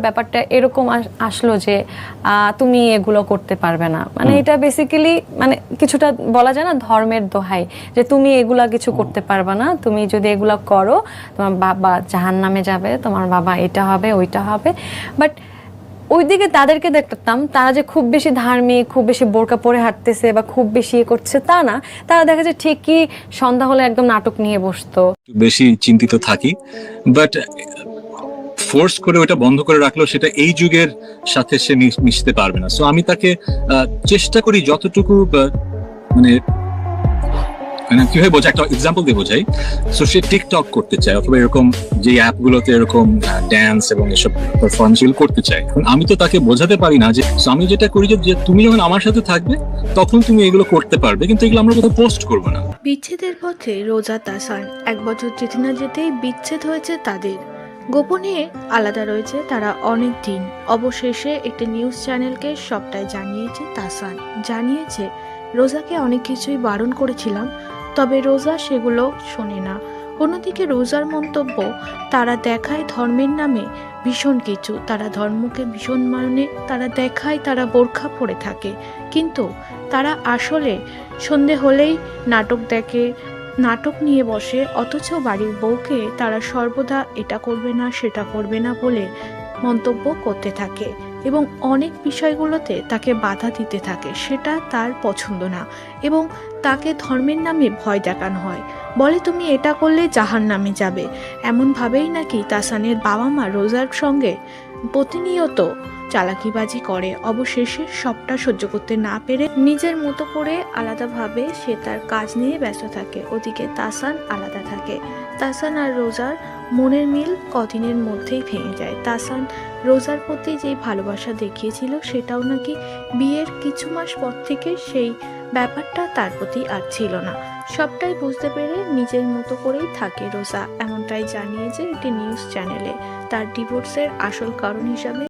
ব্যাপারটা এরকম আসলো যে তুমি এগুলো করতে পারবে না, মানে এটা বেসিক্যালি মানে কিছুটা বলা যায় না ধর্মের দোহাই, যে তুমি এগুলা কিছু করতে পারবে না, তুমি যদি এগুলা করো তোমার বাবা জাহান্নামে যাবে, তোমার বাবা এটা হবে ওইটা হবে। বাট ওইদিকে তাদেরকে দেখতাম তারা যে খুব বেশি ধার্মিক, খুব বেশি বোরকা পরে হাঁটতেছে বা খুব বেশি করছে তা না, তারা দেখা যায় ঠিকই সন্ধ্যা হলে একদম নাটক নিয়ে বসতো। বেশি চিন্তিত থাকি, বাট ফোর্স করে ওটা বন্ধ করে রাখলেও সেটা এই যুগের সাথে সে মিশতে পারবে না। সো আমি তাকে চেষ্টা করি যতটুকু মানে মানে কিভাবে বোঝাই, একটা এক্সাম্পল দিয়ে বোঝাই। সো সে টিকটক করতে চায় অথবা এরকম যে অ্যাপ গুলোতে এরকম ড্যান্স এবং এসব পারফরমেন্স গুলো করতে চায়। এখন আমি তো তাকে বোঝাতে পারি না যে আমি যেটা করি যে তুমি যখন আমার সাথে থাকবে তখন তুমি এগুলো করতে পারবে, কিন্তু এগুলো আমরা কোথাও পোস্ট করবো না। বিচ্ছেদের পথে রোজা তাসান 1 বছর যেতে না যেতেই বিচ্ছেদ হয়েছে তাদের। গোপনে আলাদা রয়েছে তারা অনেক দিন। অবশেষে একটি নিউজ চ্যানেলকে সবটাই জানিয়েছে তাসান। জানিয়েছে রোজাকে অনেক কিছুই বারণ করেছিলাম, তবে রোজা সেগুলো শোনে না। অন্যদিকে রোজার মন্তব্য, তারা দেখায় ধর্মের নামে ভীষণ কিছু, তারা ধর্মকে ভীষণ মানে তারা দেখায় তারা বোরখা পরে থাকে, কিন্তু তারা আসলে সন্ধে হলেই নাটক দেখে, নাটক নিয়ে বসে, অথচ বাড়ির বউকে তারা সর্বদা এটা করবে না সেটা করবে না বলে মন্তব্য করতে থাকে এবং অনেক বিষয়গুলোতে তাকে বাধা দিতে থাকে। সেটা তার পছন্দ না এবং তাকে ধর্মের নামে ভয় দেখানো হয়, বলে তুমি এটা করলে জাহান্নামে যাবে। এমনভাবেই নাকি তাসানের বাবা মা রোজার সঙ্গে প্রতিনিয়ত চালাকিবাজি করে। অবশেষে সবটা সহ্য করতে না পেরে নিজের মতো করে আলাদাভাবে সে তার কাজ নিয়ে ব্যস্ত থাকে। ওদিকে তাসান আলাদা থাকে। তাসান আর রোজার মনের মিল কদিনের মধ্যেই ভেঙে যায়। তাসান রোজার প্রতি যে ভালোবাসা দেখিয়েছিল সেটাও নাকি বিয়ের কিছু মাস পর থেকে সেই ব্যাপারটা তার প্রতি আর ছিল না। সবটাই বুঝতে পেরে নিজের মতো করেই থাকে রোজা, এমনটাই জানিয়েছে একটি নিউজ চ্যানেলে। তার ডিভোর্সের আসল কারণ হিসাবে